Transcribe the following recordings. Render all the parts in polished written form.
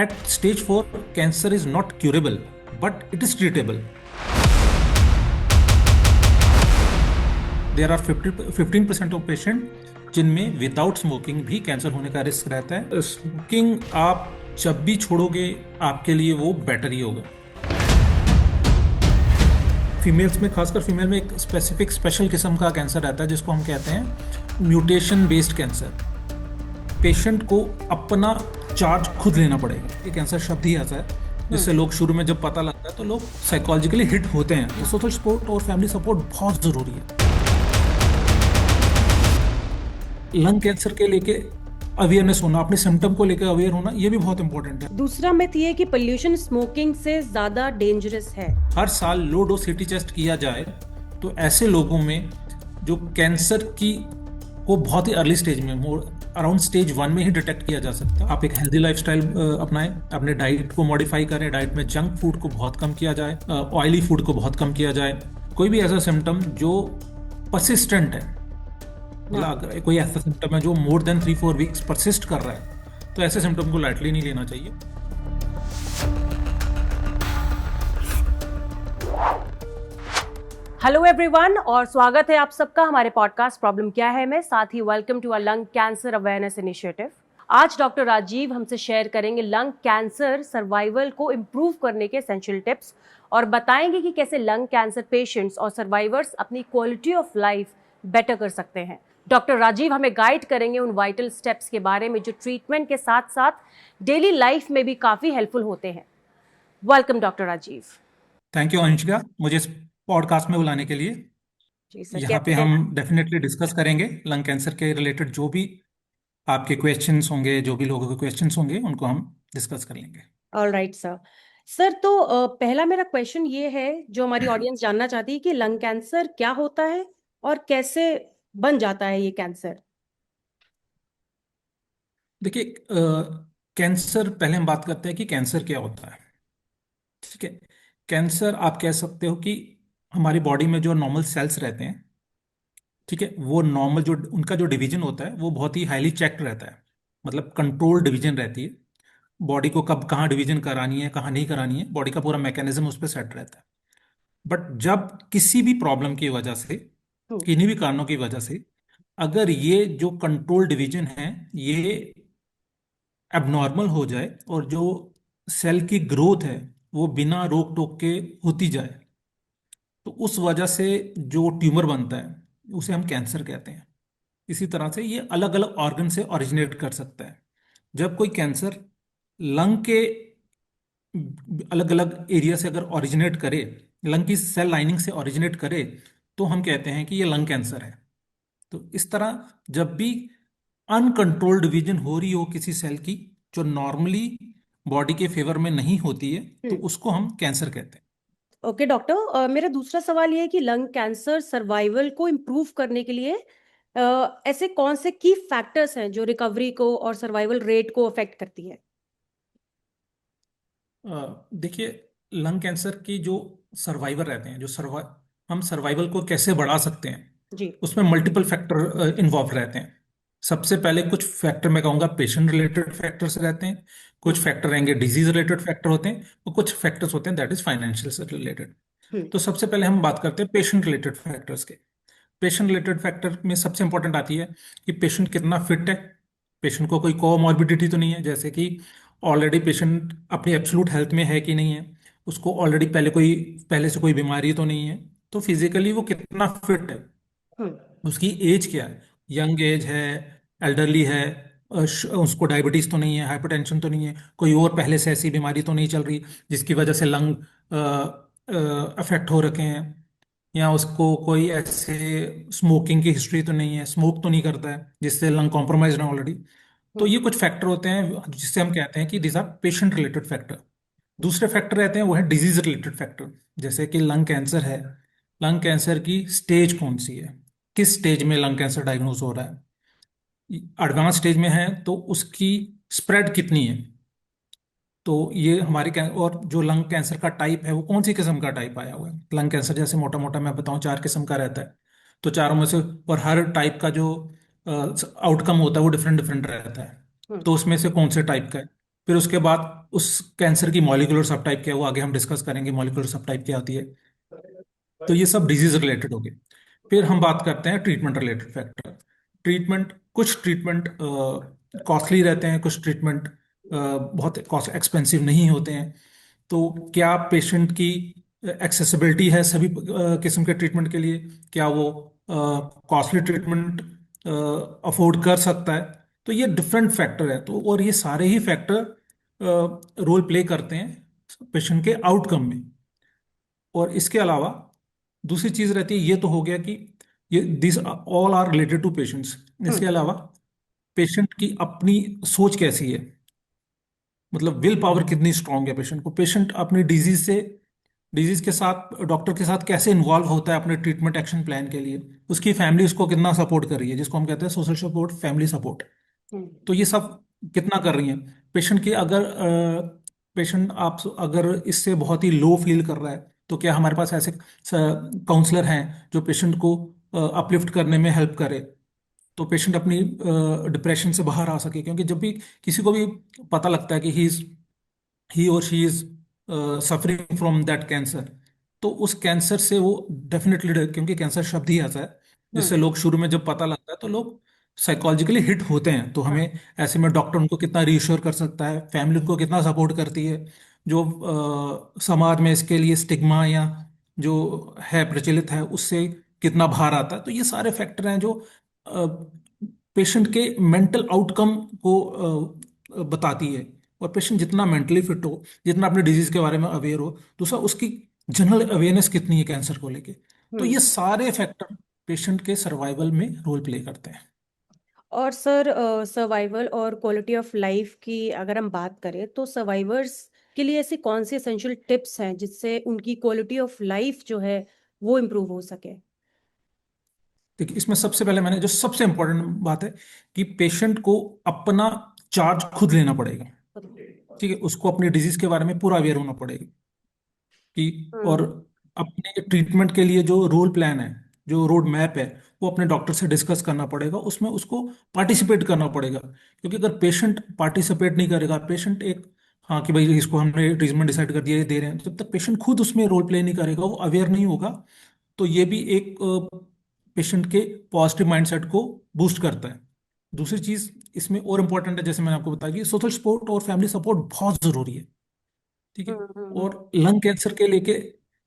at stage 4, cancer is not curable, but it is treatable. There are 15% of patient जिनमें without smoking भी cancer होने का risk रहता है. स्मोकिंग आप जब भी छोड़ोगे आपके लिए वो बेटर ही होगा. फीमेल्स में, खासकर फीमेल में एक स्पेशल किस्म का कैंसर रहता है जिसको हम कहते हैं म्यूटेशन बेस्ड कैंसर. पेशेंट को अपना चार्ज खुद लेना पड़ेगा. ये कैंसर शब्द ही ऐसा है जिससे लोग शुरू में जब पता लगता है तो लोग साइकोलॉजिकली हिट होते हैं. सोशल सपोर्ट और फैमिली सपोर्ट बहुत जरूरी है. लंग कैंसर के लेके अवेयरनेस होना, अपने सिम्टम को लेकर अवेयर होना, ये भी बहुत इंपॉर्टेंट है. दूसरा मिथ ये कि पोल्यूशन स्मोकिंग से ज्यादा डेंजरस है. हर साल लो डोज सीटी टेस्ट किया जाए तो ऐसे लोगों में जो कैंसर की को बहुत ही अर्ली स्टेज में, अराउंड स्टेज 1 में ही डिटेक्ट किया जा सकता है. आप एक हेल्दी लाइफस्टाइल अपनाएं, अपने डाइट को मॉडिफाई करें. डाइट में जंक फूड को बहुत कम किया जाए, ऑयली फूड को बहुत कम किया जाए. कोई भी ऐसा सिम्टम जो परसिस्टेंट है, मतलब अगर कोई ऐसा सिम्टम है जो मोर देन 3-4 वीक्स परसिस्ट कर रहा है तो ऐसे सिम्टम को लाइटली नहीं लेना चाहिए. हेलो एवरीवन और स्वागत है आप सबका हमारे पॉडकास्ट प्रॉब्लम क्या है में. साथ ही welcome to a lung cancer awareness initiative. आज डॉक्टर राजीव हमसे शेयर करेंगे लंग कैंसर सर्वाइवल को इम्प्रूव करने के एसेंशियल टिप्स और बताएंगे कि कैसे लंग कैंसर पेशेंट्स और सर्वाइवर्स अपनी क्वालिटी ऑफ लाइफ बेटर कर सकते हैं. डॉक्टर राजीव हमें गाइड करेंगे उन वाइटल स्टेप्स के बारे में जो ट्रीटमेंट के साथ साथ डेली लाइफ में भी काफ़ी हेल्पफुल होते हैं. Welcome doctor Rajeev. Thank you Anshika, मुझे इस पॉडकास्ट में बुलाने के लिए. जी सर. यहाँ पे हम डेफिनेटली डिस्कस करेंगे लंग कैंसर के रिलेटेड जो भी आपके क्वेश्चंस होंगे, जो भी लोगों के क्वेश्चंस होंगे उनको हम डिस्कस कर लेंगे. Alright sir. सर तो पहला मेरा क्वेश्चन ये है जो हमारी ऑडियंस जानना चाहती है कि लंग कैंसर क्या होता है और कैसे बन जाता है ये कैंसर. देखिए, कैंसर, पहले हम बात करते हैं कि कैंसर क्या होता है. ठीक है. कैंसर आप कह सकते हो कि हमारी बॉडी में जो नॉर्मल सेल्स रहते हैं, ठीक है, वो नॉर्मल जो उनका जो डिवीजन होता है वो बहुत ही हाईली चेक्ड रहता है. मतलब कंट्रोल डिवीजन रहती है. बॉडी को कब कहाँ डिवीजन करानी है, कहाँ नहीं करानी है, बॉडी का पूरा मैकेनिज्म उस पर सेट रहता है. बट जब किसी भी प्रॉब्लम की वजह से, किन्हीं भी कारणों की वजह से अगर ये जो कंट्रोल डिवीजन है ये एबनॉर्मल हो जाए और जो सेल की ग्रोथ है वो बिना रोक टोक के होती जाए तो उस वजह से जो ट्यूमर बनता है उसे हम कैंसर कहते हैं. इसी तरह से ये अलग अलग ऑर्गन से ओरिजिनेट कर सकता है. जब कोई कैंसर लंग के अलग अलग एरिया से अगर ओरिजिनेट करे, लंग की सेल लाइनिंग से ओरिजिनेट करे, तो हम कहते हैं कि ये लंग कैंसर है. तो इस तरह जब भी अनकंट्रोल्ड डिवीजन हो रही हो किसी सेल की जो नॉर्मली बॉडी के फेवर में नहीं होती है तो उसको हम कैंसर कहते हैं. ओके डॉक्टर, मेरा दूसरा सवाल ये है कि लंग कैंसर सर्वाइवल को इम्प्रूव करने के लिए ऐसे कौन से की फैक्टर्स हैं जो रिकवरी को और सर्वाइवल रेट को अफेक्ट करती है. देखिए, लंग कैंसर की जो सर्वाइवर रहते हैं, हम सर्वाइवल को कैसे बढ़ा सकते हैं जी. उसमें मल्टीपल फैक्टर इन्वॉल्व रहते हैं. सबसे पहले कुछ फैक्टर मैं कहूँगा पेशेंट रिलेटेड फैक्टर्स रहते हैं, कुछ फैक्टर रहेंगे डिजीज रिलेटेड फैक्टर होते हैं, और कुछ फैक्टर्स होते हैं दैट इज फाइनेंशियल से रिलेटेड. तो सबसे पहले हम बात करते हैं पेशेंट रिलेटेड फैक्टर्स के. पेशेंट रिलेटेड फैक्टर में सबसे इंपॉर्टेंट आती है कि पेशेंट कितना फिट है. पेशेंट को कोई कोमॉर्बिडिटी तो नहीं है, जैसे कि ऑलरेडी पेशेंट अपनी एब्सोल्यूट हेल्थ में है कि नहीं है, उसको ऑलरेडी पहले से कोई बीमारी तो नहीं है. तो फिजिकली वो कितना फिट है, उसकी एज क्या है, यंग एज है, एल्डरली है, उसको डायबिटीज तो नहीं है, हाइपरटेंशन तो नहीं है, कोई और पहले से ऐसी बीमारी तो नहीं चल रही जिसकी वजह से लंग अफेक्ट हो रखे हैं, या उसको कोई ऐसे स्मोकिंग की हिस्ट्री तो नहीं है, स्मोक तो नहीं करता है जिससे लंग कॉम्प्रोमाइज ना ऑलरेडी. तो ये कुछ फैक्टर होते हैं जिससे हम कहते हैं कि this are patient related factor. दूसरे फैक्टर रहते हैं वो है डिजीज रिलेटेड फैक्टर. जैसे कि लंग कैंसर है, लंग कैंसर की स्टेज कौन सी है, किस स्टेज में लंग कैंसर डायग्नोज हो रहा है. एडवांस स्टेज में है तो उसकी स्प्रेड कितनी है. तो ये और जो लंग कैंसर का टाइप है वो कौन सी किस्म का टाइप आया हुआ है. लंग कैंसर जैसे मोटा मोटा मैं बताऊं 4 किस्म का रहता है. तो चारों में से, और हर टाइप का जो आउटकम होता है वो डिफरेंट डिफरेंट रहता है. तो उसमें से कौन से टाइप का है. फिर उसके बाद उस कैंसर की मॉलिक्यूलर सब टाइप क्या है वो आगे हम डिस्कस करेंगे, मॉलिक्यूलर सब टाइप क्या होती है। तो ये सब डिजीज रिलेटेड हो गए। फिर हम बात करते हैं ट्रीटमेंट रिलेटेड फैक्टर। ट्रीटमेंट, कुछ ट्रीटमेंट कॉस्टली रहते हैं, कुछ ट्रीटमेंट बहुत कॉस्ट एक्सपेंसिव नहीं होते हैं। तो क्या पेशेंट की एक्सेसिबिलिटी है सभी किस्म के ट्रीटमेंट के लिए? क्या वो कॉस्टली ट्रीटमेंट अफोर्ड कर सकता है? तो ये डिफरेंट फैक्टर है, तो और ये सारे ही फैक्टर रोल प्ले करते हैं पेशेंट के आउटकम में। और इसके अलावा दूसरी चीज रहती है, ये तो हो गया कि ये this all are related to patients. इसके हम्म। अलावा पेशेंट की अपनी सोच कैसी है, मतलब विल पावर कितनी स्ट्रांग है पेशेंट को, पेशेंट अपनी डिजीज के साथ डॉक्टर के साथ कैसे इन्वॉल्व होता है अपने ट्रीटमेंट एक्शन प्लान के लिए, उसकी फैमिली उसको कितना सपोर्ट कर रही है, जिसको हम कहते हैं सोशल सपोर्ट, फैमिली सपोर्ट। हम्म। तो ये सब कितना कर रही है पेशेंट की। अगर पेशेंट आप अगर इससे बहुत ही लो फील कर रहा है, तो क्या हमारे पास ऐसे काउंसलर हैं जो पेशेंट को अपलिफ्ट करने में हेल्प करे, तो पेशेंट अपनी डिप्रेशन से बाहर आ सके। क्योंकि जब भी किसी को भी पता लगता है कि ही और she is suffering from that cancer, तो उस कैंसर से वो डेफिनेटली, क्योंकि कैंसर शब्द ही ऐसा है जिससे हम्म। लोग शुरू में जब पता लगता है तो लोग साइकोलॉजिकली हिट होते हैं। तो हाँ। हमें ऐसे में डॉक्टर उनको कितना रीश्योर कर सकता है, फैमिली उनको कितना सपोर्ट करती है, जो समाज में इसके लिए स्टिग्मा या जो है प्रचलित है उससे कितना भार आता है। तो ये सारे फैक्टर हैं जो पेशेंट के मेंटल आउटकम को बताती है। और पेशेंट जितना मेंटली फिट हो, जितना अपने डिजीज के बारे में अवेयर हो, दूसरा उसकी जनरल अवेयरनेस कितनी है कैंसर को लेके। तो हम्म। ये सारे फैक्टर पेशेंट के सर्वाइवल में रोल प्ले करते हैं। और सर, सर्वाइवल और क्वालिटी ऑफ लाइफ की अगर हम बात करें तो सर्वाइवर्स के लिए ऐसी कौन सी एसेंशियल टिप्स हैं जिससे उनकी क्वालिटी ऑफ लाइफ जो है वो इम्प्रूव हो सके? देखिए, इसमें सबसे पहले मैंने जो सबसे इंपॉर्टेंट बात है कि पेशेंट को अपना चार्ज खुद लेना पड़ेगा। ठीक है, उसको अपनी डिजीज के बारे में पूरा अवेयर होना पड़ेगा कि, और हम्म। अपने ट्रीटमेंट के लिए जो रोल प्लान है, जो रोड मैप है, वो अपने डॉक्टर से डिस्कस करना पड़ेगा, उसमें उसको पार्टिसिपेट करना पड़ेगा। क्योंकि अगर पेशेंट पार्टिसिपेट नहीं करेगा, पेशेंट एक, हाँ कि भाई इसको हमने ट्रीटमेंट डिसाइड कर दिया, ये दे रहे हैं, जब तक पेशेंट खुद उसमें रोल प्ले नहीं करेगा, वो अवेयर नहीं होगा, तो ये भी एक पेशेंट के पॉजिटिव माइंडसेट को बूस्ट करता है। दूसरी चीज इसमें और इम्पोर्टेंट है, जैसे मैंने आपको बताया कि सोशल सपोर्ट और फैमिली सपोर्ट बहुत जरूरी है। ठीक है। हम्म। और लंग कैंसर के लेके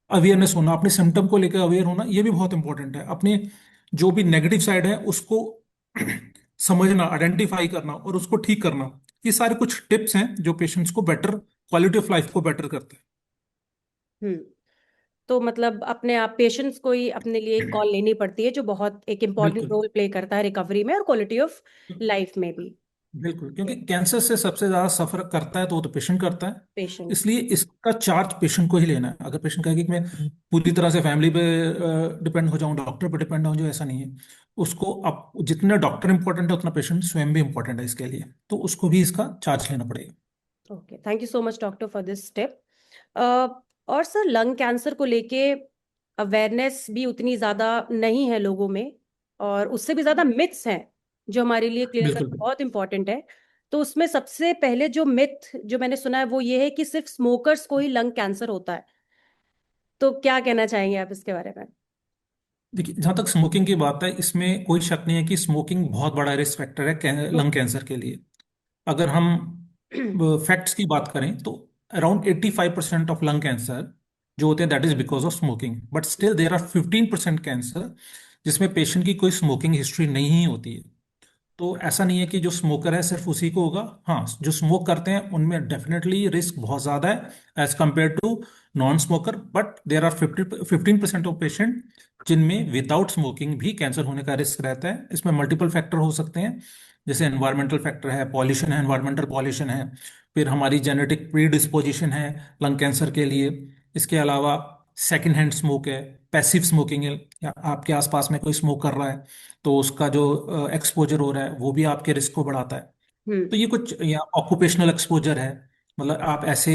अवेयरनेस होना, अपने सिम्टम को लेकर अवेयर होना, ये भी बहुत इंपॉर्टेंट है। अपने जो भी नेगेटिव साइड है उसको समझना, आइडेंटिफाई करना और उसको ठीक करना, ये सारे कुछ टिप्स हैं जो पेशेंट्स को बेटर, क्वालिटी ऑफ लाइफ को बेटर करते हम्म। तो मतलब अपने आप पेशेंट्स को ही अपने लिए एक हैं। कॉल लेनी पड़ती है जो बहुत एक इम्पॉर्टेंट बिल्कुल रोल प्ले करता है रिकवरी में और क्वालिटी ऑफ लाइफ में भी। बिल्कुल, क्योंकि कैंसर से सबसे ज्यादा सफर करता है तो वो तो पेशेंट करता है। पेशेंट। इसलिए इसका चार्ज पेशेंट को ही लेना है। अगर पेशेंट कहे कि मैं पूरी तरह से फैमिली पे डिपेंड हो जाऊं, डॉक्टर पे डिपेंड हो जाऊं, ऐसा नहीं है। उसको अब जितने डॉक्टर इंपॉर्टेंट है उतना पेशेंट स्वयं भी इंपॉर्टेंट है इसके लिए, तो उसको भी इसका चार्ज लेना पड़ेगा। Okay, thank you so much doctor for this step. और सर, लंग कैंसर को लेके अवेयरनेस भी उतनी ज्यादा नहीं है लोगों में, और उससे भी ज्यादा मिथ्स हैं जो हमारे लिए क्लियर बिल्कुल करना बहुत इंपॉर्टेंट है। तो उसमें सबसे पहले जो मिथ जो मैंने सुना है वो ये है कि सिर्फ स्मोकर्स को ही लंग कैंसर होता है। तो क्या कहना चाहेंगे आप इसके बारे में? देखिए, जहां तक स्मोकिंग की बात है, इसमें कोई शक नहीं है कि स्मोकिंग बहुत बड़ा रिस्क फैक्टर है लंग कैंसर के लिए। अगर हम फैक्ट्स की बात करें तो अराउंड 85% ऑफ लंग कैंसर जो होते हैं that is because of smoking, but still there are 15% cancer जिसमें पेशेंट की कोई स्मोकिंग हिस्ट्री नहीं होती है। तो ऐसा नहीं है कि जो स्मोकर है सिर्फ उसी को होगा। हाँ, जो स्मोक करते हैं उनमें डेफिनेटली रिस्क बहुत ज्यादा है as compared to non smoker, but there are 15% of patient जिनमें विदाउट स्मोकिंग भी कैंसर होने का रिस्क रहता है। इसमें मल्टीपल फैक्टर हो सकते हैं, जैसे एनवायरमेंटल फैक्टर है, पॉल्यूशन है, एनवायरमेंटल पॉल्यूशन है, फिर हमारी जेनेटिक प्री डिस्पोजिशन है लंग कैंसर के लिए। इसके अलावा सेकेंड हैंड स्मोक है, पैसिव स्मोकिंग है, या आपके आसपास में कोई स्मोक कर रहा है तो उसका जो एक्सपोजर हो रहा है वो भी आपके रिस्क को बढ़ाता है। हम्म। तो ये कुछ, या ऑक्यूपेशनल एक्सपोजर है, मतलब आप ऐसे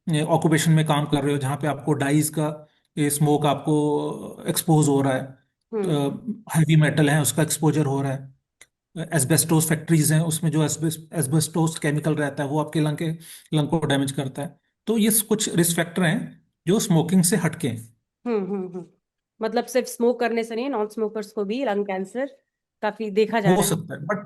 ऑक्यूपेशन में काम कर रहे हो जहाँ पे आपको डाइज का ये स्मोक आपको एक्सपोज हो रहा है, हम्म। हैवी मेटल है उसका एक्सपोजर हो रहा है। एस्बेस्टोस फैक्ट्रीज हैं, उसमें जो एस्बेस्टोस केमिकल रहता है वो आपके लंग को डैमेज करता है। तो ये कुछ रिस्क फैक्टर हैं जो स्मोकिंग से हटके हैं। हम्म। मतलब सिर्फ स्मोक करने से नहीं, नॉन स्मोकर्स को भी लंग कैंसर काफी देखा जा हो रहा है। सकता है,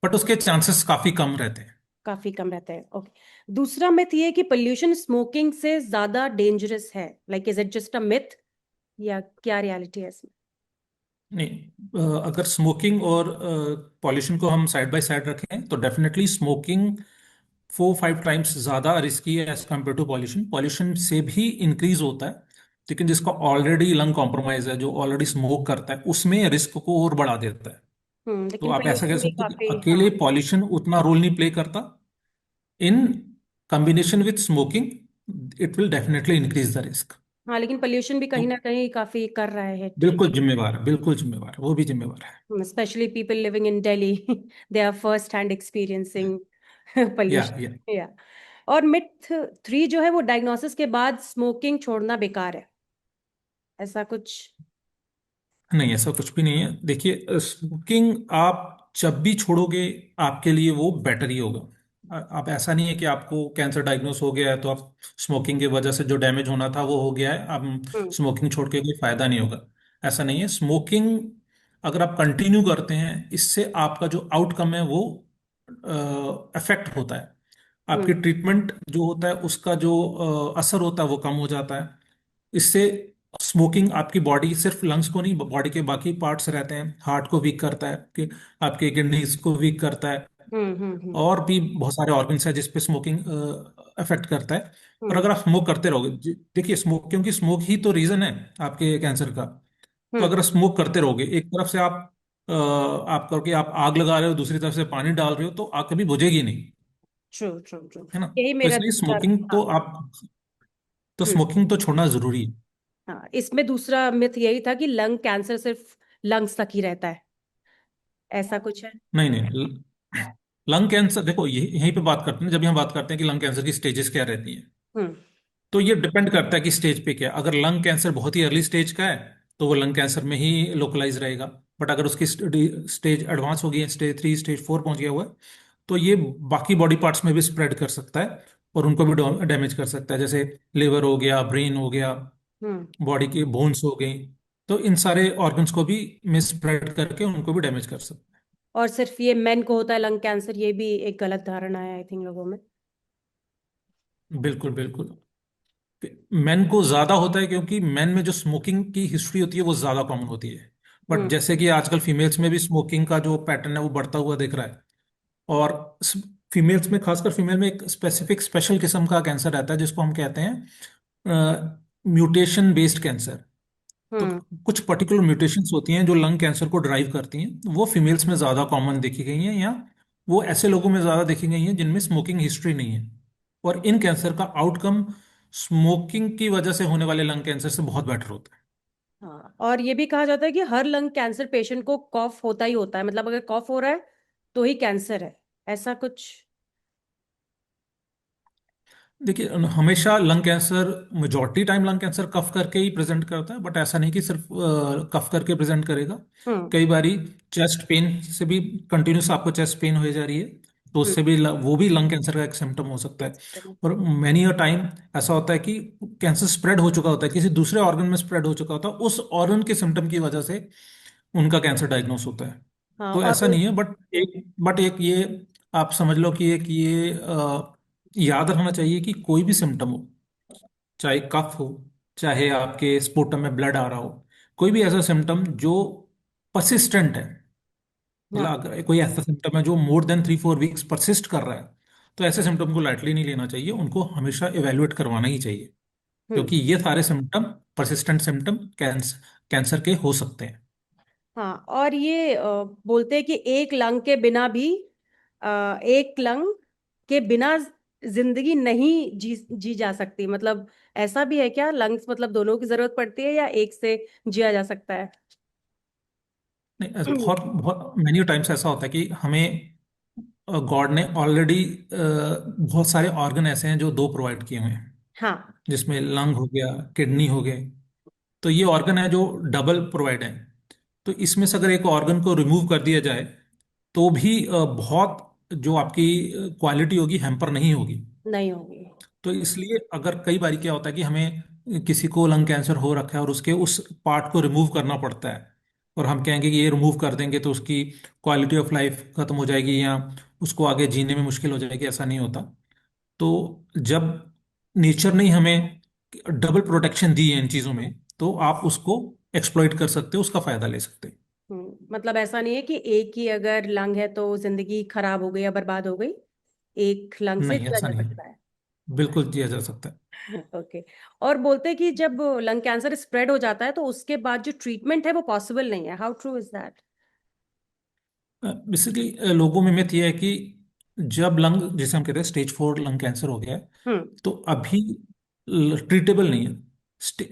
बट उसके चांसेस काफी कम रहते हैं। काफी कम रहता है, ओके। दूसरा मिथ ये है कि पोल्यूशन स्मोकिंग से ज्यादा डेंजरस है, like is it just a myth या क्या रियलिटी है इसमें? नहीं, अगर स्मोकिंग और पॉल्यूशन को हम साइड बाय साइड रखें तो डेफिनेटली स्मोकिंग 4-5 टाइम्स ज्यादा रिस्की है as compared to pollution. Pollution से भी इंक्रीज होता है, लेकिन जिसका ऑलरेडी लंग कॉम्प्रोमाइज है, जो ऑलरेडी स्मोक करता है, उसमें रिस्क को और बढ़ा देता है। तो लेकिन आप ऐसा कह पोल्यूशन भी सकते हैं कि काफी, हाँ। अकेले पॉल्यूशन उतना रोल नहीं प्ले करता। In combination with smoking it will definitely increase the risk. हाँ, लेकिन पोल्यूशन भी तो कहीं ना कहीं काफी कर रहा है हिट, बिल्कुल जिम्मेवार है, बिल्कुल जिम्मेवार है, वो भी जिम्मेवार है। Especially people living in Delhi. They are first hand experiencing या पोल्यूशन, या। और मिथ 3 जो है वो डायग्नोसिस के बाद स्मोकिंग छोड़ना बेकार है, ऐसा कुछ? नहीं, ऐसा कुछ भी नहीं है। देखिए, स्मोकिंग आप जब भी छोड़ोगे आपके लिए वो बेटर ही होगा। आप ऐसा नहीं है कि आपको कैंसर डायग्नोस हो गया है तो आप स्मोकिंग की वजह से जो डैमेज होना था वो हो गया है, अब हम्म स्मोकिंग छोड़ के कोई फायदा नहीं होगा। ऐसा नहीं है। स्मोकिंग अगर आप कंटिन्यू करते हैं, इससे आपका जो आउटकम है वो अफेक्ट होता है। आपकी हम्म ट्रीटमेंट जो होता है उसका जो असर होता है वो कम हो जाता है। इससे स्मोकिंग आपकी बॉडी, सिर्फ लंग्स को नहीं, बॉडी के बाकी पार्ट्स रहते हैं, हार्ट को वीक करता है, कि आपके किडनीज को वीक करता है, हम्म और भी बहुत सारे ऑर्गन्स हैं जिस पे स्मोकिंग अफेक्ट करता है। और हम्म अगर आप स्मोक करते रहोगे, देखिए स्मोक, क्योंकि स्मोक ही तो रीजन है आपके कैंसर का। तो हम्म। अगर स्मोक करते रहोगे, एक तरफ से आप करके आप आग लगा रहे हो, दूसरी तरफ से पानी डाल रहे हो, तो आग कभी बुझेगी नहीं। True true true. है ना? यही तो मेरा इसलिए दूसरा, स्मोकिंग तो हाँ। आप तो हम्म। स्मोकिंग तो छोड़ना जरूरी है। हाँ, इसमें दूसरा मिथ यही था कि लंग कैंसर सिर्फ लंग्स तक ही रहता है, ऐसा कुछ है? नहीं नहीं, लंग कैंसर देखो, यहीं पे बात करते हैं, जब भी हम बात करते हैं कि लंग कैंसर की स्टेजेस क्या रहती हैं, हम्म तो ये डिपेंड करता है कि स्टेज पे क्या है। अगर लंग कैंसर बहुत ही अर्ली स्टेज का है तो वो लंग कैंसर में ही लोकलाइज रहेगा। बट अगर उसकी स्टेज एडवांस हो गई है, स्टेज 3 स्टेज 4 पहुंच गया हुआ है, तो ये बाकी बॉडी पार्ट्स में भी स्प्रेड कर सकता है और उनको भी डैमेज कर सकता है। जैसे लिवर हो गया, ब्रेन हो गया, हम्म। बॉडी की बोन्स हो गई। तो इन सारे ऑर्गन्स को भी में स्प्रेड करके उनको भी डैमेज कर सकता और सिर्फ ये मेन को होता है लंग कैंसर, ये भी एक गलत धारणा है आई थिंक लोगों में। है। बिल्कुल बिल्कुल। मेन को ज्यादा होता है क्योंकि मेन में जो स्मोकिंग की हिस्ट्री होती है वो ज्यादा कॉमन होती है। बट हम्म जैसे कि आजकल फीमेल्स में भी स्मोकिंग का जो पैटर्न है वो बढ़ता हुआ दिख रहा है। और फीमेल्स में, खासकर फीमेल में, एक स्पेसिफिक स्पेशल किस्म का कैंसर रहता है जिसको हम कहते हैं म्यूटेशन बेस्ड कैंसर। तो हम्म। कुछ पर्टिकुलर म्यूटेशंस होती हैं जो लंग कैंसर को ड्राइव करती हैं, वो फीमेल्स में ज्यादा कॉमन देखी गई हैं, या वो ऐसे लोगों में ज्यादा देखी गई हैं जिनमें स्मोकिंग हिस्ट्री नहीं है। और इन कैंसर का आउटकम स्मोकिंग की वजह से होने वाले लंग कैंसर से बहुत बेटर होता है। हाँ, और ये भी कहा जाता है कि हर लंग कैंसर पेशेंट को कॉफ होता ही होता है, मतलब अगर कॉफ हो रहा है तो ही कैंसर है, ऐसा कुछ? देखिए, हमेशा lung cancer, majority time lung cancer cough करके ही प्रेजेंट करता है, बट ऐसा नहीं कि सिर्फ कफ करके प्रेजेंट करेगा। हम्म कई बारी चेस्ट पेन से भी, कंटिन्यूस आपको चेस्ट पेन हो जा रही है, तो हम्म। उससे भी वो भी लंग कैंसर का एक सिम्टम हो सकता है। और मैनी अ टाइम ऐसा होता है कि कैंसर स्प्रेड हो चुका होता है, किसी दूसरे ऑर्गन में स्प्रेड हो चुका होता है, उस ऑर्गन के सिम्टम की वजह से उनका कैंसर डायग्नोस होता है। हाँ, तो और ऐसा नहीं है, बट एक ये आप समझ लो कि एक ये याद रखना चाहिए कि कोई भी सिम्टम हो, चाहे कफ हो, चाहे आपके स्पुटम में ब्लड आ रहा हो, कोई भी ऐसा सिम्टम जो परसिस्टेंट है, मतलब हाँ। अगर कोई ऐसा सिम्टम है जो मोर देन 3-4 वीक्स परसिस्ट कर रहा है, तो ऐसे सिम्टम को लाइटली नहीं लेना चाहिए, उनको हमेशा इवेल्युएट करवाना ही चाहिए। हम्म। क्योंकि ये सारे सिम्टम, परसिस्टेंट सिम्टम कैंसर के हो सकते हैं। हाँ, और ये बोलते हैं कि एक लंग के बिना भी, एक लंग के बिना जिंदगी नहीं जी जा सकती, मतलब ऐसा भी है क्या? लंग्स मतलब दोनों की जरूरत पड़ती है या एक से जिया जा सकता है? नहीं, बहुत बहुत मेनी टाइम्स ऐसा होता है कि हमें गॉड ने ऑलरेडी बहुत सारे ऑर्गन ऐसे हैं जो दो प्रोवाइड किए हुए हैं, हाँ। जिसमें लंग हो गया, किडनी हो गए। तो ये ऑर्गन है जो डबल प्रोवाइड है। तो इसमें से अगर एक ऑर्गन को रिमूव कर दिया जाए तो भी बहुत जो आपकी क्वालिटी होगी हैम्पर नहीं होगी। नहीं होगी। तो इसलिए अगर कई बार क्या होता है कि हमें किसी को लंग कैंसर हो रखा है और उसके उस पार्ट को रिमूव करना पड़ता है, और हम कहेंगे कि ये रिमूव कर देंगे तो उसकी क्वालिटी ऑफ लाइफ खत्म हो जाएगी या उसको आगे जीने में मुश्किल हो जाएगी, ऐसा नहीं होता। तो जब नेचर ने हमें डबल प्रोटेक्शन दी है इन चीजों में, तो आप उसको एक्सप्लॉइट कर सकते हो, उसका फायदा ले सकते हो। मतलब ऐसा नहीं है कि एक ही अगर लंग है तो जिंदगी खराब हो गई या बर्बाद हो गई, एक लंग से नहीं, जिया ऐसा जा नहीं सकता है। है। बिल्कुल जिया जा सकता है। ओके। और बोलते हैं कि जब लंग कैंसर स्प्रेड हो जाता है तो उसके बाद जो ट्रीटमेंट है वो पॉसिबल नहीं है, how true is that? Basically लोगों में मिथ ये है कि जब लंग, जैसे हम कहते हैं स्टेज 4 लंग कैंसर हो गया है, हम्म। तो अभी ट्रीटेबल नहीं है।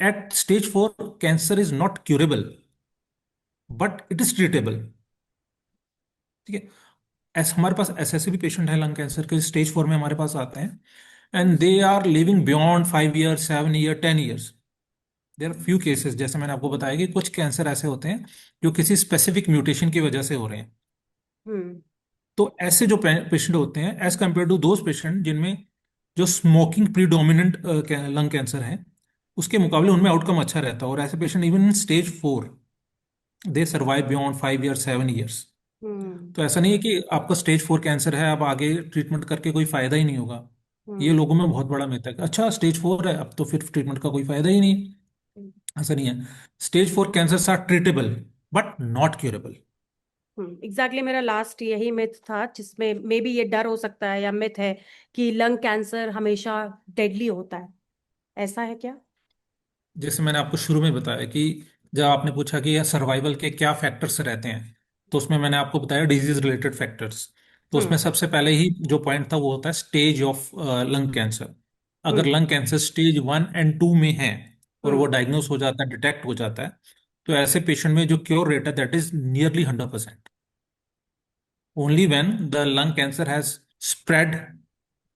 At stage 4 cancer is not curable, but it is treatable. ठीक है। ऐसे हमारे पास ऐसे भी पेशेंट है लंग कैंसर के स्टेज 4 में हमारे पास आते हैं, and they are living beyond 5 year, 7 year, 10 years. There are few cases, जैसे मैंने आपको बताया कि कुछ कैंसर ऐसे होते हैं जो किसी स्पेसिफिक म्यूटेशन की वजह से हो रहे हैं। हम्म। तो ऐसे जो पेशेंट होते हैं, as compared to those patient जिनमें जो स्मोकिंग प्रीडोमिनेंट लंग कैंसर है, उसके मुकाबले उनमें आउटकम अच्छा रहता है। और ऐसे patient even in stage 4 they survive beyond 5 year, 7 years. Hmm. तो ऐसा नहीं है कि आपका स्टेज 4 कैंसर है, अब आगे ट्रीटमेंट करके कोई फायदा ही नहीं होगा। ये हम्म। लोगों में बहुत बड़ा मिथ है कि अच्छा स्टेज 4 है अब तो फिर ट्रीटमेंट का कोई फायदा ही नहीं। ऐसा नहीं है। Stage 4 cancer are treatable but not curable. Exactly मेरा लास्ट यही मिथ था जिसमें मे बी ये डर हो सकता है या मिथ है कि लंग कैंसर हमेशा डेडली होता है, ऐसा है क्या? जैसे मैंने आपको शुरू में बताया कि जब आपने पूछा कि सर्वाइवल के क्या फैक्टर्स रहते हैं, तो उसमें मैंने आपको बताया डिजीज रिलेटेड फैक्टर्स। तो हम्म। उसमें सबसे पहले ही जो पॉइंट था वो होता है स्टेज ऑफ लंग कैंसर। अगर हम्म। लंग कैंसर स्टेज 1 एंड 2 में है और वो हम्म। डायग्नोस हो जाता है, डिटेक्ट हो जाता है, तो ऐसे पेशेंट में जो क्योर रेट है that is nearly 100%। Only when the lung cancer has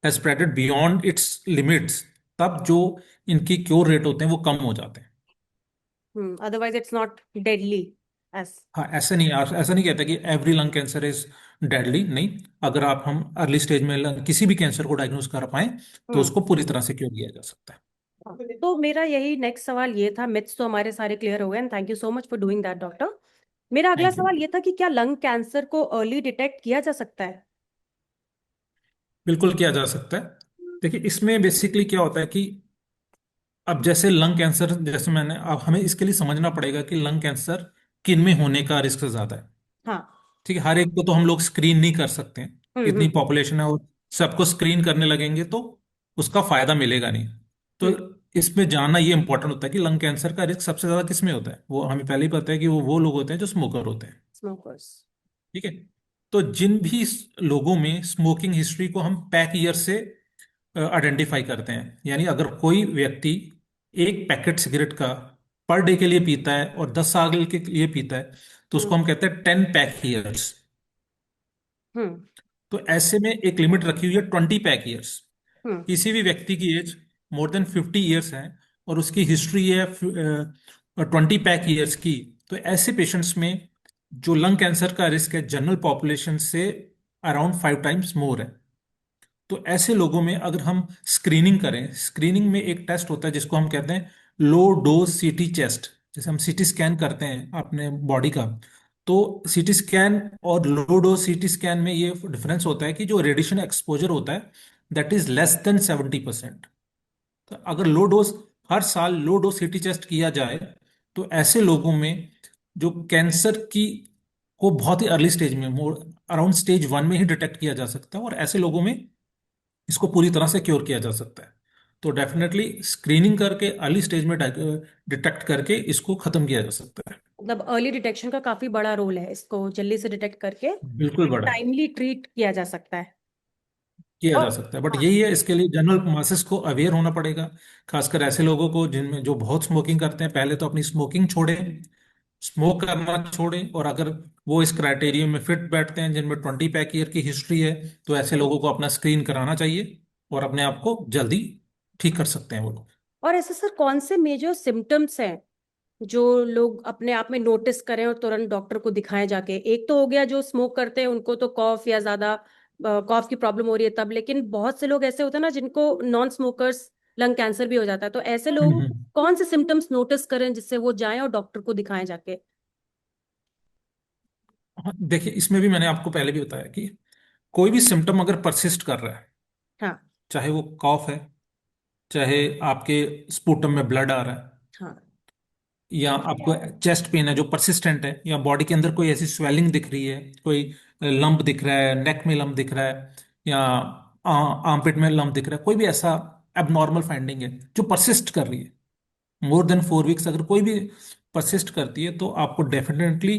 spreaded beyond it's limits, तब जो इनकी क्योर रेट होते हैं वो कम हो जाते हैं। Otherwise it's not deadly S. हाँ, ऐसा नहीं कहता कि every lung cancer is deadly, नहीं। अगर आप हम अर्ली स्टेज में किसी भी कैंसर को डायग्नोज कर पाए तो हम्म। उसको पूरी तरह से क्योर किया जा सकता है। तो मेरा यही नेक्स्ट सवाल ये था, मिथ्स तो हमारे सारे क्लियर हो गए and thank you so much for doing that doctor. मेरा अगला थैंक यू। सवाल ये था कि क्या लंग कैंसर को अर्ली डिटेक्ट किया जा सकता है? बिल्कुल किया जा सकता है। देखिए, इसमें बेसिकली क्या होता है कि अब जैसे लंग कैंसर, जैसे मैंने, अब हमें इसके लिए समझना पड़ेगा कि लंग कैंसर किन में होने का रिस्क ज्यादा है। हाँ। ठीक है, हर एक को तो हम लोग स्क्रीन नहीं कर सकते हैं। इतनी हम्म। पॉपुलेशन है और सबको स्क्रीन करने लगेंगे तो उसका फायदा मिलेगा नहीं। तो हम्म। इसमें जानना ये इंपॉर्टेंट होता है कि लंग कैंसर का रिस्क सबसे ज्यादा किस में होता है। वो हमें पहले ही पता है कि वो लोग होते हैं जो स्मोकर होते हैं। स्मोकर्स। ठीक है। तो जिन भी लोगों में स्मोकिंग हिस्ट्री को हम पैक ईयर से आइडेंटिफाई करते हैं, यानी अगर कोई व्यक्ति एक पैकेट सिगरेट का पर डे के लिए पीता है और 10 साल के लिए पीता है, तो उसको हम्म। हम कहते हैं 10 पैक ईयर्स। हम्म। तो ऐसे में एक लिमिट रखी हुई है 20 पैक ईयर्स। हम्म। किसी भी व्यक्ति की एज मोर देन 50 ईयर्स है और उसकी हिस्ट्री है 20 पैक ईयर्स की, तो ऐसे पेशेंट्स में जो लंग कैंसर का रिस्क है जनरल पॉपुलेशन से अराउंड 5 टाइम्स मोर है। तो ऐसे लोगों में अगर हम स्क्रीनिंग करें, स्क्रीनिंग में एक टेस्ट होता है जिसको हम कहते हैं लो डोज सीटी चेस्ट। जैसे हम सीटी स्कैन करते हैं अपने बॉडी का, तो सीटी स्कैन और लो डोज सीटी स्कैन में ये डिफरेंस होता है कि जो रेडिएशन एक्सपोजर होता है दैट इज लेस देन 70%। तो अगर लो डोज, हर साल लो डोज सीटी टेस्ट किया जाए, तो ऐसे लोगों में जो कैंसर की को बहुत ही अर्ली स्टेज में, मोर अराउंड स्टेज 1 में ही डिटेक्ट किया जा सकता है, और ऐसे लोगों में इसको पूरी तरह से क्योर किया जा सकता है। तो डेफिनेटली स्क्रीनिंग करके अर्ली स्टेज में डिटेक्ट करके इसको खत्म किया जा सकता है। मतलब अर्ली डिटेक्शन का काफी बड़ा रोल है, इसको जल्दी से डिटेक्ट करके बिल्कुल बड़ा है। टाइमली ट्रीट किया जा सकता है। किया और जा सकता है, बट हाँ। यही है, इसके लिए जनरल मासेस को अवेयर होना पड़ेगा। खासकर ऐसे लोगों को जिनमें जो बहुत स्मोकिंग करते हैं, पहले तो अपनी स्मोकिंग छोड़ें, स्मोक करना छोड़ें। और अगर वो इस क्राइटेरिया में फिट बैठते हैं जिनमें 20 पैक ईयर की हिस्ट्री है, तो ऐसे लोगों को अपना स्क्रीन कराना चाहिए और अपने आप को जल्दी ठीक कर सकते हैं वो लोग। और ऐसे सर कौन से मेजर सिम्टम्स हैं जो लोग अपने आप में नोटिस करें और तुरंत डॉक्टर को दिखाएं जाके। एक तो हो गया जो स्मोक करते हैं, उनको तो कॉफ या ज्यादा कॉफ की प्रॉब्लम हो रही है तब, लेकिन बहुत से लोग ऐसे होते हैं ना जिनको नॉन स्मोकर्स लंग कैंसर भी हो जाता है। तो ऐसे लोग हम्म। कौन से सिम्टम्स नोटिस करें जिससे वो जाएं और डॉक्टर को दिखाएं जाके? हाँ, देखिए इसमें भी मैंने आपको पहले भी बताया कि कोई भी सिम्टम अगर परसिस्ट कर रहा है, हाँ। चाहे वो कॉफ है, चाहे आपके स्पूटम में ब्लड आ रहा है, हाँ। या आपको चेस्ट पेन है जो परसिस्टेंट है, या बॉडी के अंदर कोई ऐसी स्वेलिंग दिख रही है, कोई लंप दिख रहा है, नेक में लंप दिख रहा है, या आर्मपिट में लंप दिख रहा है, कोई भी ऐसा एबनॉर्मल फाइंडिंग है जो परसिस्ट कर रही है मोर देन 4 वीक्स, अगर कोई भी परसिस्ट करती है, तो आपको डेफिनेटली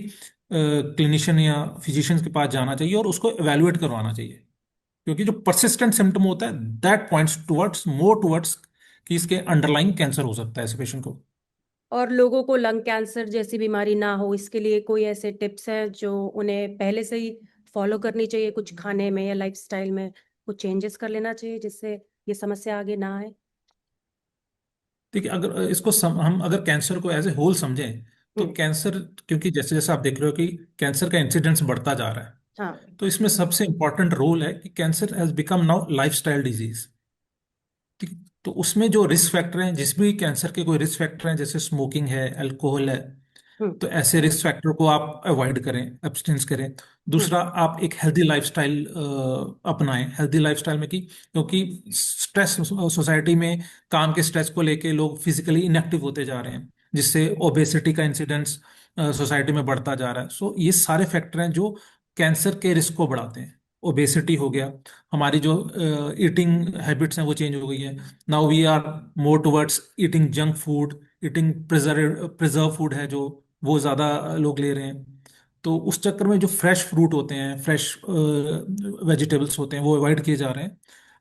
क्लिनिशियन या फिजिशियन के पास जाना चाहिए और उसको एवेलुएट करवाना चाहिए। क्योंकि जो परसिस्टेंट सिम्टम होता है that points towards more towards कि इसके अंडरलाइंग कैंसर हो सकता है ऐसे पेशेंट को। और लोगों को लंग कैंसर जैसी बीमारी ना हो, इसके लिए कोई ऐसे टिप्स हैं जो उन्हें पहले से ही फॉलो करनी चाहिए? कुछ खाने में या लाइफस्टाइल में कुछ चेंजेस कर लेना चाहिए जिससे ये समस्या आगे ना आए? ठीक है, अगर हम अगर कैंसर को एज ए होल समझें, तो हम्म। कैंसर, क्योंकि जैसे जैसे आप देख रहे हो कि कैंसर का इंसिडेंस बढ़ता जा रहा है, हाँ। तो इसमें सबसे इंपॉर्टेंट रोल है कि cancer has become now lifestyle disease. ठीक है? तो उसमें जो रिस्क फैक्टर हैं, जिस भी कैंसर के कोई रिस्क फैक्टर हैं, जैसे स्मोकिंग है, अल्कोहल है, हम्म। तो ऐसे रिस्क फैक्टर को आप अवॉइड करें, एब्सटेंस करें। हम्म। दूसरा, आप एक हेल्दी लाइफस्टाइल अपनाएं। हेल्दी लाइफस्टाइल में कि क्योंकि स्ट्रेस सोसाइटी में, काम के स्ट्रेस को लेके लोग फिजिकली इनएक्टिव होते जा रहे हैं, जिससे ओबेसिटी का इंसिडेंस सोसाइटी में बढ़ता जा रहा है। सो ये सारे फैक्टर हैं जो कैंसर के रिस्क को बढ़ाते हैं। ओबेसिटी हो गया, हमारी जो ईटिंग हैबिट्स हैं वो चेंज हो गई है। Now we are more towards eating junk food, eating preserve food है जो वो ज़्यादा लोग ले रहे हैं। तो उस चक्कर में जो फ्रेश फ्रूट होते हैं, फ्रेश वेजिटेबल्स होते हैं, वो अवॉइड किए जा रहे हैं,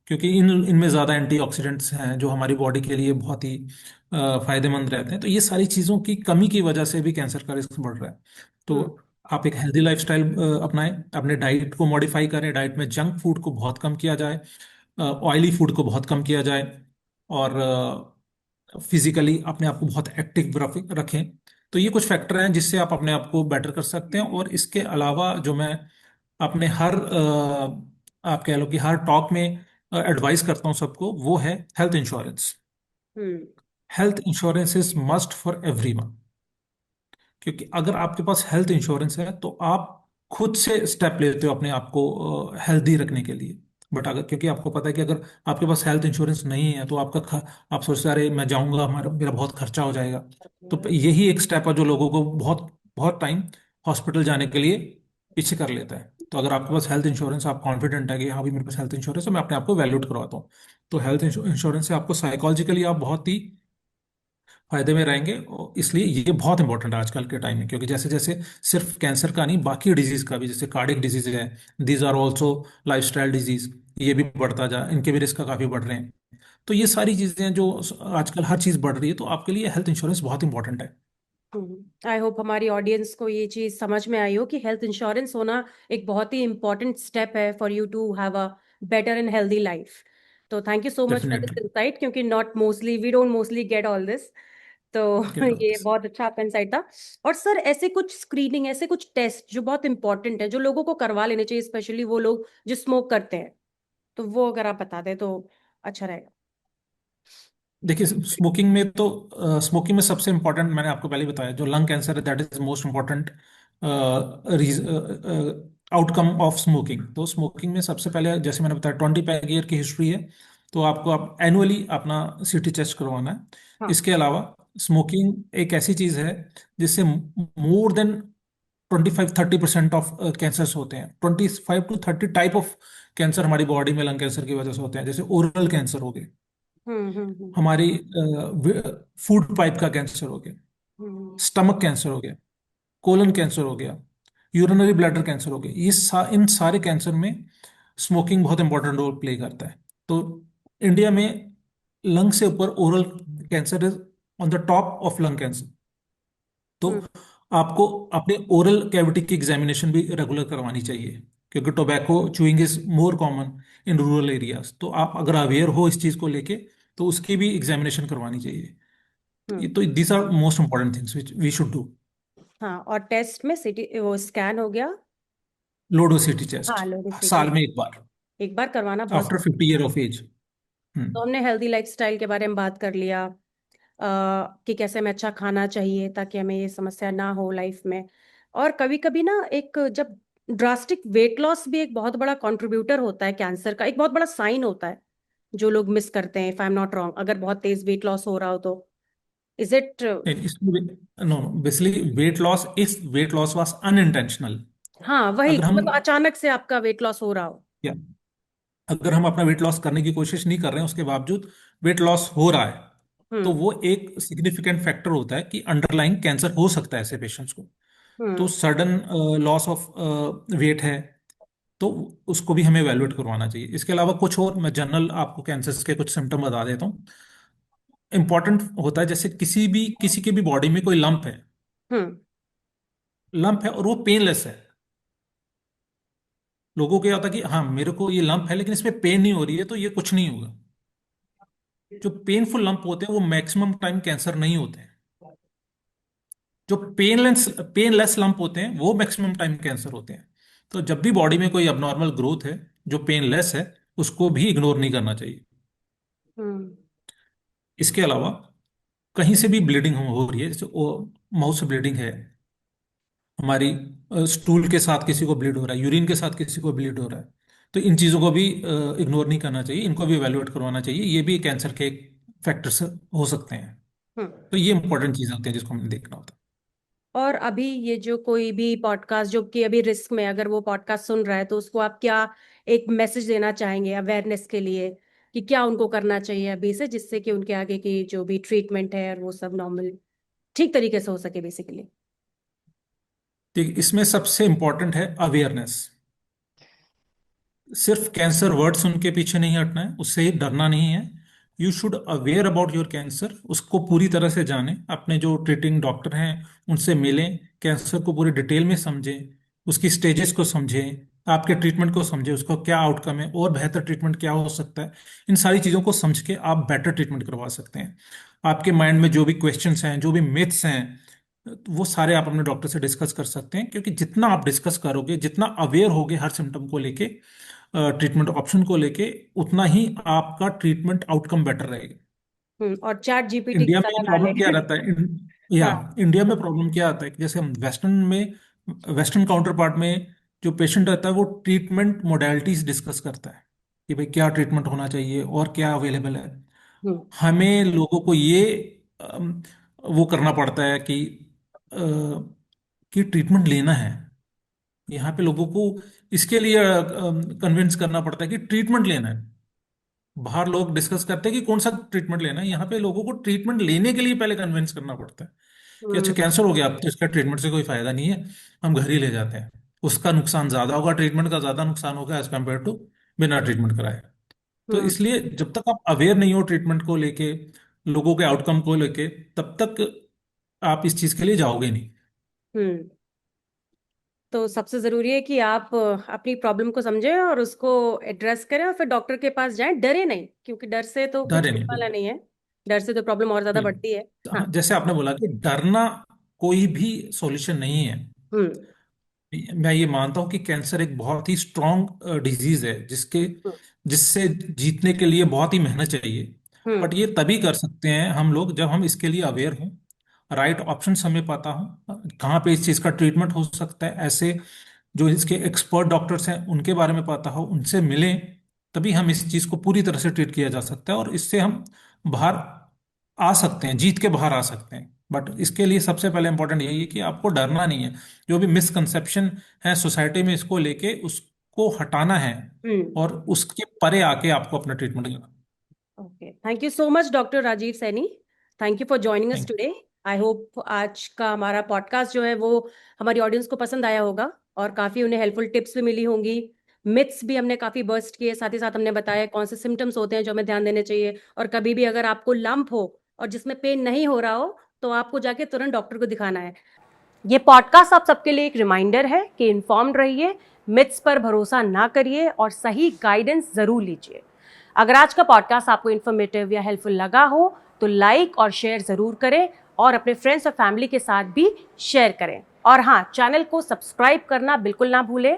क्योंकि इनमें ज़्यादा एंटीऑक्सीडेंट्स हैं जो हमारी बॉडी के लिए बहुत ही फायदेमंद रहते हैं। तो ये सारी चीज़ों की कमी की वजह से भी कैंसर का रिस्क बढ़ रहा है। तो हम्म। आप एक हेल्दी लाइफस्टाइल अपनाएं, अपने डाइट को मॉडिफाई करें, डाइट में जंक फूड को बहुत कम किया जाए, ऑयली फूड को बहुत कम किया जाए, और फिजिकली अपने आप को बहुत एक्टिव रखें। तो ये कुछ फैक्टर हैं जिससे आप अपने आप को बेटर कर सकते हैं। और इसके अलावा जो मैं अपने हर आप कह लो कि हर टॉक में एडवाइस करता हूँ सबको, वो है health insurance. Hmm. Health insurance is must for everyone. क्योंकि अगर आपके पास हेल्थ इंश्योरेंस है तो आप खुद से स्टेप लेते हो अपने आप को हेल्दी रखने के लिए। बट अगर, क्योंकि आपको पता है कि अगर आपके पास हेल्थ इंश्योरेंस नहीं है तो आप सोचते हैं, अरे मैं जाऊंगा, हमारा मेरा बहुत खर्चा हो जाएगा। तो यही एक स्टेप है जो लोगों को बहुत बहुत टाइम हॉस्पिटल जाने के लिए पीछे कर लेता है। तो अगर आपके पास हेल्थ इंश्योरेंस, आप कॉन्फिडेंट है कि हाँ भी मेरे पास हेल्थ इंश्योरेंस है, मैं अपने आप को वैल्यूट करवाता हूँ, तो हेल्थ इंश्योरेंस से आपको साइकोलॉजिकली आप बहुत ही फायदे में रहेंगे। और इसलिए ये बहुत इंपॉर्टेंट है आजकल के टाइम में, क्योंकि जैसे जैसे सिर्फ कैंसर का नहीं, बाकी डिजीज का भी, जैसे कार्डियक डिजीज है, these are also lifestyle disease, ये भी बढ़ता जा, इनके भी रिस्क काफी बढ़ रहे हैं। तो ये सारी चीजें जो आजकल हर चीज बढ़ रही है, तो आपके लिए हेल्थ इंश्योरेंस बहुत इंपॉर्टेंट है। आई होप हमारी ऑडियंस को ये चीज समझ में आई हो कि हेल्थ इंश्योरेंस होना एक बहुत ही इंपॉर्टेंट स्टेप है for you to have a better and healthy life. तो thank you so much for this definitely. Insight, क्योंकि not mostly we don't mostly get all this. तो गेट ऑल ये this. बहुत अच्छा आपका इंसाइट था। और सर, ऐसे कुछ स्क्रीनिंग, ऐसे कुछ टेस्ट जो बहुत इंपॉर्टेंट है, जो लोगों को करवा लेने चाहिए, स्पेशली वो लोग जो स्मोक करते हैं, तो वो अगर आप बता दें तो अच्छा रहेगा। देखिए, स्मोकिंग में सबसे इंपॉर्टेंट मैंने आपको पहले ही बताया, जो लंग कैंसर है that is most important outcome of smoking. तो स्मोकिंग में सबसे पहले, जैसे मैंने बताया, 25 ईयर की हिस्ट्री है, तो आपको आप एनुअली अपना सीटी टेस्ट करवाना है। हाँ। इसके अलावा स्मोकिंग एक ऐसी चीज है जिससे मोर देन 25-30% ऑफ कैंसर्स होते हैं। 25 to 30 टाइप ऑफ कैंसर हमारी बॉडी में लंग कैंसर की वजह से होते हैं, जैसे ओरल कैंसर हो गए, हम्म। हमारी फूड पाइप का कैंसर हो गया, हम्म। स्टमक कैंसर हो गया, कोलन कैंसर हो गया, यूरिनरी ब्लैडर कैंसर हो गया। इन सारे कैंसर में स्मोकिंग बहुत इंपॉर्टेंट रोल प्ले करता है। तो इंडिया में लंग से ऊपर oral cancer is on the top of lung cancer. तो हम्म। आपको अपने ओरल कैविटी की एग्जामिनेशन भी रेगुलर करवानी चाहिए, क्योंकि tobacco chewing is more common in rural areas. तो आप अगर अवेयर हो इस चीज को लेके, तो उसकी भी एग्जामिनेशन करवानी चाहिए। हम्म। तो these are most important things which we should do. हाँ, और टेस्ट में सिटी वो स्कैन हो गया। लोडोसिटी टेस्ट हाँ, लोरिसिटी साल में एक बार, एक बार करवाना बहुत आफ्टर जरूरी 50 है। Year of age. तो हमने हेल्दी लाइफस्टाइल के बारे में बात कर लिया, कि कैसे हमें अच्छा खाना चाहिए ताकि हमें ये समस्या ना हो लाइफ में। और कभी कभी ना एक जब ड्रास्टिक वेट लॉस भी एक बहुत बड़ा कंट्रीब्यूटर होता है, कैंसर का एक बहुत बड़ा साइन होता है जो लोग मिस करते हैं, if I am not wrong, अगर बहुत तेज वेट लॉस हो रहा हो तो। Is it? इसमें no, basically weight loss was unintentional. हाँ, वही अगर हम मतलब अचानक से आपका वेट लॉस हो रहा हो। या अगर हम अपना वेट लॉस करने की कोशिश नहीं कर रहे हैं, उसके बावजूद वेट लॉस हो रहा है, तो हम्म। वो एक सिग्निफिकेंट फैक्टर होता है कि अंडरलाइंग कैंसर हो सकता है ऐसे पेशेंट्स को। तो हम्म। सडन लॉस ऑफ वेट है, तो उसको भी हमें एवेलुएट करवाना चाहिए। इसके अलावा कुछ और मैं जनरल आपको कैंसर के कुछ सिम्टम बता देता हूँ। इंपॉर्टेंट होता है, जैसे किसी के भी बॉडी में कोई हम्म। लंप है और वो पेनलेस है। लोगों को क्या होता है कि हाँ मेरे को ये लंप है लेकिन इसमें पेन नहीं हो रही है, तो ये कुछ नहीं होगा। जो पेनफुल लंप होते हैं वो मैक्सिमम टाइम कैंसर नहीं होते हैं। जो पेनलेस लंप होते हैं वो मैक्सिमम टाइम कैंसर होते हैं। तो जब भी बॉडी में कोई अबनॉर्मल ग्रोथ है जो पेनलेस है, उसको भी इग्नोर नहीं करना चाहिए। हम्म। इसके अलावा कहीं से भी ब्लीडिंग हो रही है, जैसे माउथ से ब्लीडिंग है, हमारी स्टूल के साथ किसी को ब्लीड हो रहा है, यूरिन के साथ किसी को ब्लीड हो रहा है, तो इन चीज़ों को भी इग्नोर नहीं करना चाहिए, इनको भी इवैल्यूएट करवाना चाहिए। ये भी कैंसर के फैक्टर्स हो सकते हैं। हम्म। तो ये इंपॉर्टेंट चीज़ें होती हैं जिसको हमें देखना होता और अभी ये जो कोई भी पॉडकास्ट जो कि अभी रिस्क में, अगर वो पॉडकास्ट सुन रहा है तो उसको आप क्या एक मैसेज देना चाहेंगे अवेयरनेस के लिए, कि क्या उनको करना चाहिए अभी से, जिससे कि उनके आगे की जो भी ट्रीटमेंट है और वो सब नॉर्मल ठीक तरीके से हो सके बेसिकली। है। ठीक, इसमें सबसे इंपॉर्टेंट है अवेयरनेस। सिर्फ कैंसर वर्ड सुन के पीछे नहीं हटना है, उससे डरना नहीं है। You should aware about your cancer, उसको पूरी तरह से जानें, अपने जो ट्रीटिंग डॉक्टर हैं उनसे मिलें, कैंसर को पूरी डिटेल में समझें, उसकी स्टेजेस को समझें, आपके ट्रीटमेंट को समझें, उसका क्या आउटकम है और बेहतर ट्रीटमेंट क्या हो सकता है। इन सारी चीज़ों को समझ के आप बेटर ट्रीटमेंट करवा सकते हैं। आपके माइंड में जो भी क्वेश्चंस हैं, जो भी मिथ्स हैं, वो सारे आप अपने डॉक्टर से डिस्कस कर सकते हैं, क्योंकि जितना आप डिस्कस करोगे, जितना अवेयर होगे हर सिम्टम को लेके, ट्रीटमेंट ऑप्शन को लेके, उतना ही आपका ट्रीटमेंट आउटकम बेटर रहेगा। और चैट जीपीटी की इंडिया में सलाह ना ले। प्रॉब्लम क्या रहता है, या हाँ। इंडिया में प्रॉब्लम क्या आता है कि जैसे हम वेस्टर्न काउंटर पार्ट में जो पेशेंट रहता है वो ट्रीटमेंट मोडालिटीज डिस्कस करता है कि भाई क्या ट्रीटमेंट होना चाहिए और क्या अवेलेबल है। हम्म। हमें लोगों को ये वो करना पड़ता है अ, कि ट्रीटमेंट लेना है। यहाँ पे लोगों को इसके लिए कन्विंस करना पड़ता है कि ट्रीटमेंट लेना है। बाहर लोग डिस्कस करते हैं कि कौन सा ट्रीटमेंट लेना है, यहाँ पे लोगों को ट्रीटमेंट लेने के लिए पहले कन्विंस करना पड़ता है कि अच्छा हम्म। कैंसर हो गया, अब तो इसका ट्रीटमेंट से कोई फायदा नहीं है, हम घर ही ले जाते हैं। उसका नुकसान ज्यादा होगा, ट्रीटमेंट का ज्यादा नुकसान होगा एज कम्पेयर टू बिना ट्रीटमेंट कराए। तो हम्म। इसलिए जब तक आप अवेयर नहीं हो ट्रीटमेंट को लेके, लोगों के आउटकम को लेके, तब तक आप इस चीज के लिए जाओगे नहीं। हम्म। तो सबसे जरूरी है कि आप अपनी प्रॉब्लम को समझें और उसको एड्रेस करें और फिर डॉक्टर के पास जाएं, डरे नहीं, क्योंकि डर से तो कुछ डरे होने नहीं, वाला बिल्कुल। नहीं है। डर से तो प्रॉब्लम और ज्यादा बिल्कुल। बढ़ती है। तो हाँ, हाँ। जैसे आपने बोला कि डरना कोई भी सॉल्यूशन नहीं है। हम्म। मैं ये मानता हूं कि कैंसर एक बहुत ही स्ट्रॉन्ग डिजीज है, जिससे जीतने के लिए बहुत ही मेहनत चाहिए। हम्म। बट ये तभी कर सकते हैं हम लोग जब हम इसके लिए अवेयर हों, राइट ऑप्शन हमें पता हो, कहाँ पे इस चीज़ का ट्रीटमेंट हो सकता है, ऐसे जो इसके एक्सपर्ट डॉक्टर्स हैं उनके बारे में पता हो, उनसे मिलें। तभी हम इस चीज़ को पूरी तरह से ट्रीट किया जा सकता है और इससे हम बाहर आ सकते हैं, जीत के बाहर आ सकते हैं। बट इसके लिए सबसे पहले इंपॉर्टेंट यही है कि आपको डरना नहीं है। जो भी मिसकंसेप्शन है सोसाइटी में इसको लेके, उसको हटाना है हम्म। और उसके परे आके आपको अपना ट्रीटमेंट लेना। Okay, thank you so much doctor Rajeev Saini. Thank you for joining us thank today. I hope आज का हमारा पॉडकास्ट जो है वो हमारी ऑडियंस को पसंद आया होगा और काफी उन्हें हेल्पफुल टिप्स भी मिली होंगी। मिथ्स भी हमने काफी बर्स्ट किए, साथ ही साथ हमने बताया कौन से सिम्टम्स होते हैं जो हमें ध्यान देने चाहिए, और कभी भी अगर आपको लंप हो और जिसमें पेन नहीं हो रहा हो तो आपको जाके तुरंत डॉक्टर को दिखाना है। ये पॉडकास्ट आप सबके लिए एक रिमाइंडर है कि इन्फॉर्म्ड रहिए, मिथ्स पर भरोसा ना करिए और सही गाइडेंस जरूर लीजिए। अगर आज का पॉडकास्ट आपको इन्फॉर्मेटिव या हेल्पफुल लगा हो तो लाइक और शेयर ज़रूर करें और अपने फ्रेंड्स और फैमिली के साथ भी शेयर करें। और हाँ, चैनल को सब्सक्राइब करना बिल्कुल ना भूलें